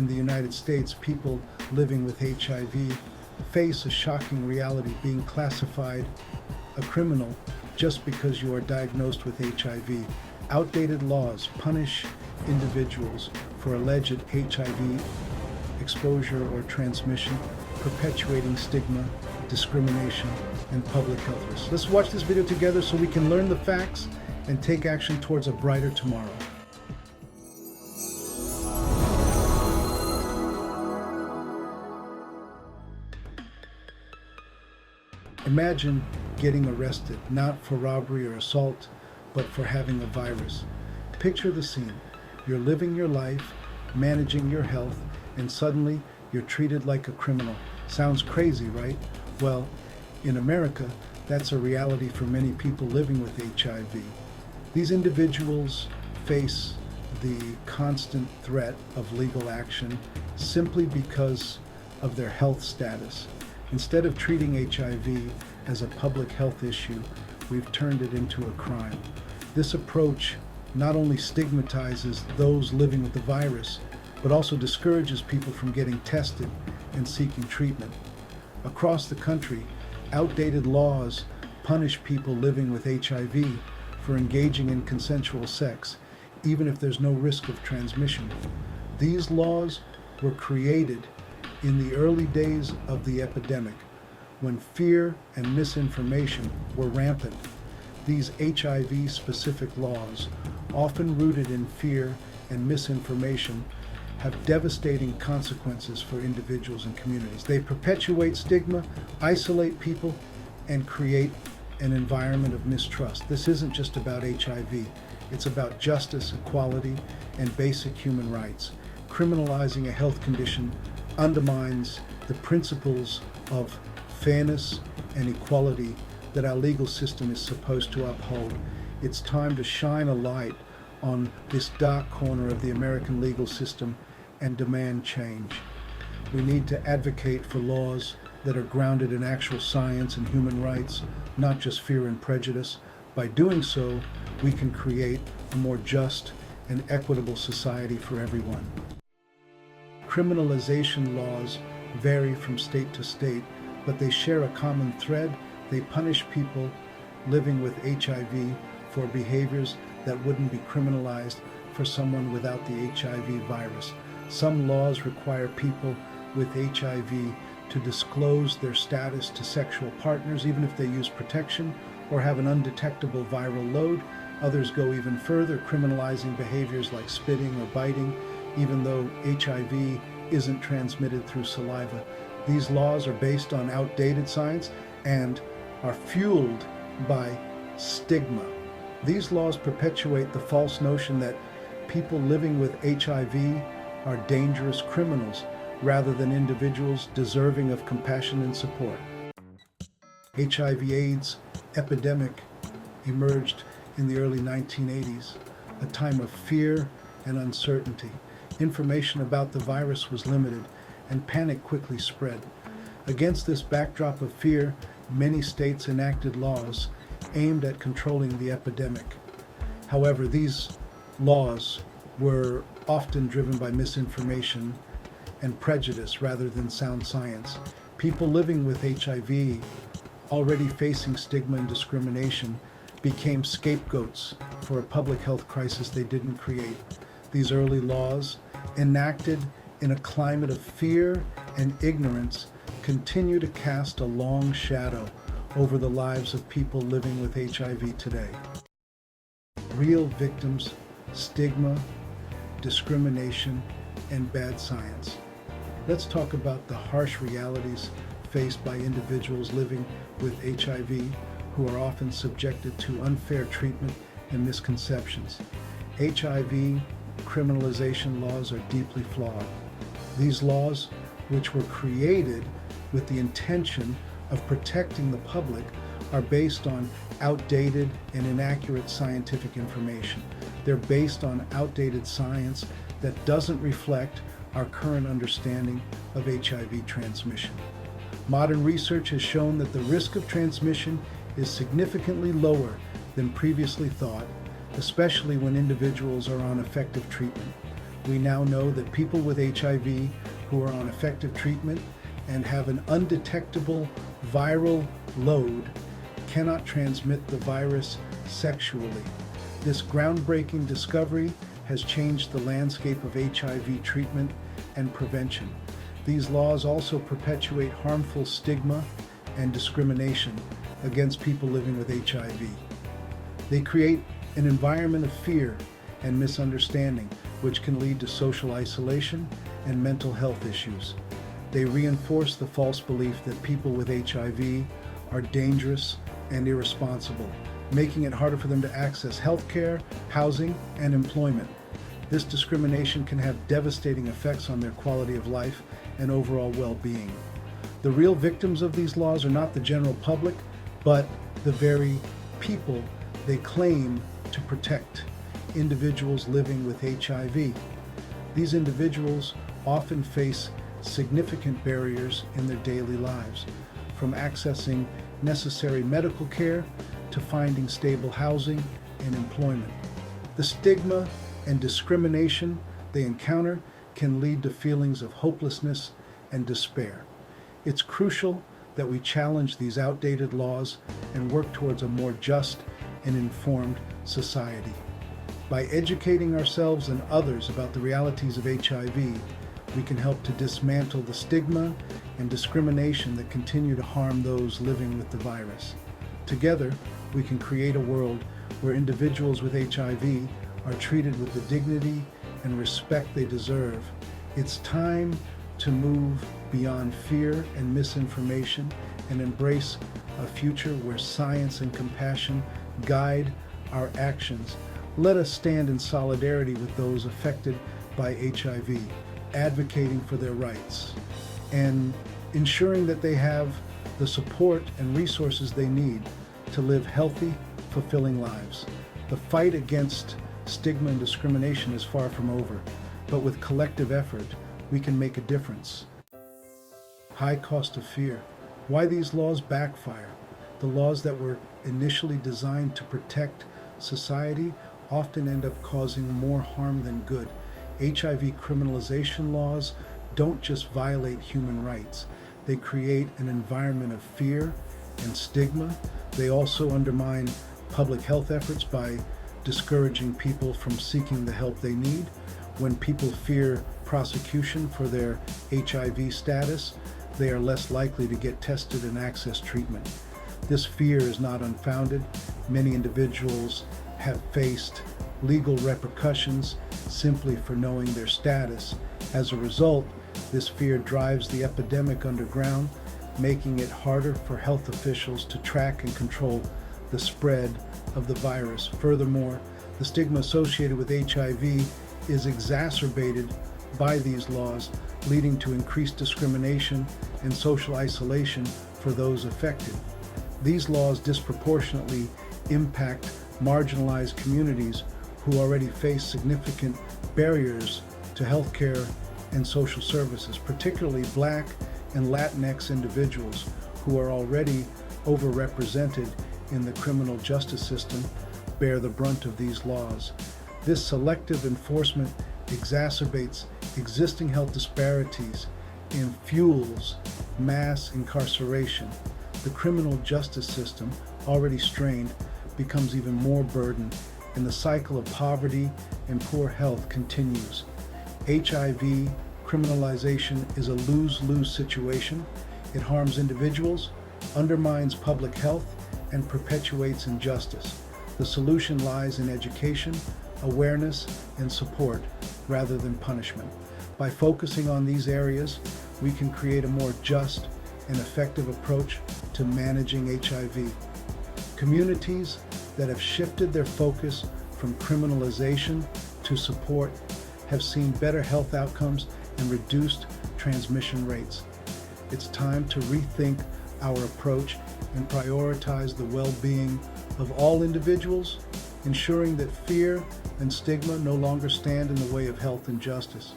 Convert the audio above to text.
in the United States, people living with HIV face a shocking reality, being classified a criminal just because you are diagnosed with HIV. Outdated laws punish individuals for alleged HIV exposure or transmission, perpetuating stigma, discrimination, and public health risks. Let's watch this video together so we can learn the facts and take action towards a brighter tomorrow. Imagine getting arrested, not for robbery or assault, but for having a virus. Picture the scene. You're living your life, managing your health, and suddenly you're treated like a criminal. Sounds crazy, right? Well, in America, that's a reality for many people living with HIV. These individuals face the constant threat of legal action simply because of their health status. Instead of treating HIV as a public health issue, we've turned it into a crime. This approach not only stigmatizes those living with the virus, but also discourages people from getting tested and seeking treatment. Across the country, outdated laws punish people living with HIV for engaging in consensual sex, even if there's no risk of transmission. These laws were created in the early days of the epidemic, when fear and misinformation were rampant. These HIV-specific laws, often rooted in fear and misinformation, have devastating consequences for individuals and communities. They perpetuate stigma, isolate people, and create an environment of mistrust. This isn't just about HIV. It's about justice, equality, and basic human rights. Criminalizing a health condition undermines the principles of fairness and equality that our legal system is supposed to uphold. It's time to shine a light on this dark corner of the American legal system and demand change. We need to advocate for laws that are grounded in actual science and human rights, not just fear and prejudice. By doing so, we can create a more just and equitable society for everyone. Criminalization laws vary from state to state, but they share a common thread. They punish people living with HIV for behaviors that wouldn't be criminalized for someone without the HIV virus. Some laws require people with HIV to disclose their status to sexual partners, even if they use protection or have an undetectable viral load. Others go even further, criminalizing behaviors like spitting or biting, even though HIV isn't transmitted through saliva. These laws are based on outdated science and are fueled by stigma. These laws perpetuate the false notion that people living with HIV are dangerous criminals rather than individuals deserving of compassion and support. HIV/AIDS epidemic emerged in the early 1980s, a time of fear and uncertainty. Information about the virus was limited, and panic quickly spread. Against this backdrop of fear, many states enacted laws aimed at controlling the epidemic. However, these laws were often driven by misinformation and prejudice rather than sound science. People living with HIV, already facing stigma and discrimination, became scapegoats for a public health crisis they didn't create. These early laws, enacted in a climate of fear and ignorance, continue to cast a long shadow over the lives of people living with HIV today. Real victims, stigma, discrimination, and bad science. Let's talk about the harsh realities faced by individuals living with HIV who are often subjected to unfair treatment and misconceptions. HIV criminalization laws are deeply flawed. These laws, which were created with the intention of protecting the public, are based on outdated and inaccurate scientific information. They're based on outdated science that doesn't reflect our current understanding of HIV transmission. Modern research has shown that the risk of transmission is significantly lower than previously thought, especially when individuals are on effective treatment. We now know that people with HIV who are on effective treatment and have an undetectable viral load cannot transmit the virus sexually. This groundbreaking discovery has changed the landscape of HIV treatment and prevention. These laws also perpetuate harmful stigma and discrimination against people living with HIV. They create an environment of fear and misunderstanding, which can lead to social isolation and mental health issues. They reinforce the false belief that people with HIV are dangerous and irresponsible, making it harder for them to access health care, housing, and employment. This discrimination can have devastating effects on their quality of life and overall well-being. The real victims of these laws are not the general public, but the very people they claim to protect, individuals living with HIV. These individuals often face significant barriers in their daily lives, from accessing necessary medical care to finding stable housing and employment. The stigma and discrimination they encounter can lead to feelings of hopelessness and despair. It's crucial that we challenge these outdated laws and work towards a more just and informed society. By educating ourselves and others about the realities of HIV, we can help to dismantle the stigma and discrimination that continue to harm those living with the virus. Together, we can create a world where individuals with HIV are treated with the dignity and respect they deserve. It's time to move beyond fear and misinformation and embrace a future where science and compassion guide our actions. Let us stand in solidarity with those affected by HIV, advocating for their rights and ensuring that they have the support and resources they need to live healthy, fulfilling lives. The fight against stigma and discrimination is far from over, but with collective effort, we can make a difference. High cost of fear. Why these laws backfire. The laws that were initially designed to protect society often end up causing more harm than good. HIV criminalization laws don't just violate human rights. They create an environment of fear and stigma. They also undermine public health efforts by discouraging people from seeking the help they need. When people fear prosecution for their HIV status, they are less likely to get tested and access treatment. This fear is not unfounded. Many individuals have faced legal repercussions simply for knowing their status. As a result, this fear drives the epidemic underground, making it harder for health officials to track and control the spread of the virus. Furthermore, the stigma associated with HIV is exacerbated by these laws, leading to increased discrimination and social isolation for those affected. These laws disproportionately impact marginalized communities who already face significant barriers to healthcare and social services, particularly Black and Latinx individuals who are already overrepresented in the criminal justice system bear the brunt of these laws. This selective enforcement exacerbates existing health disparities and fuels mass incarceration. The criminal justice system, already strained, becomes even more burdened, and the cycle of poverty and poor health continues. HIV criminalization is a lose-lose situation. It harms individuals, undermines public health, and perpetuates injustice. The solution lies in education, awareness, and support rather than punishment. By focusing on these areas, we can create a more just and effective approach to managing HIV. Communities that have shifted their focus from criminalization to support have seen better health outcomes and reduced transmission rates. It's time to rethink our approach and prioritize the well-being of all individuals, ensuring that fear and stigma no longer stand in the way of health and justice.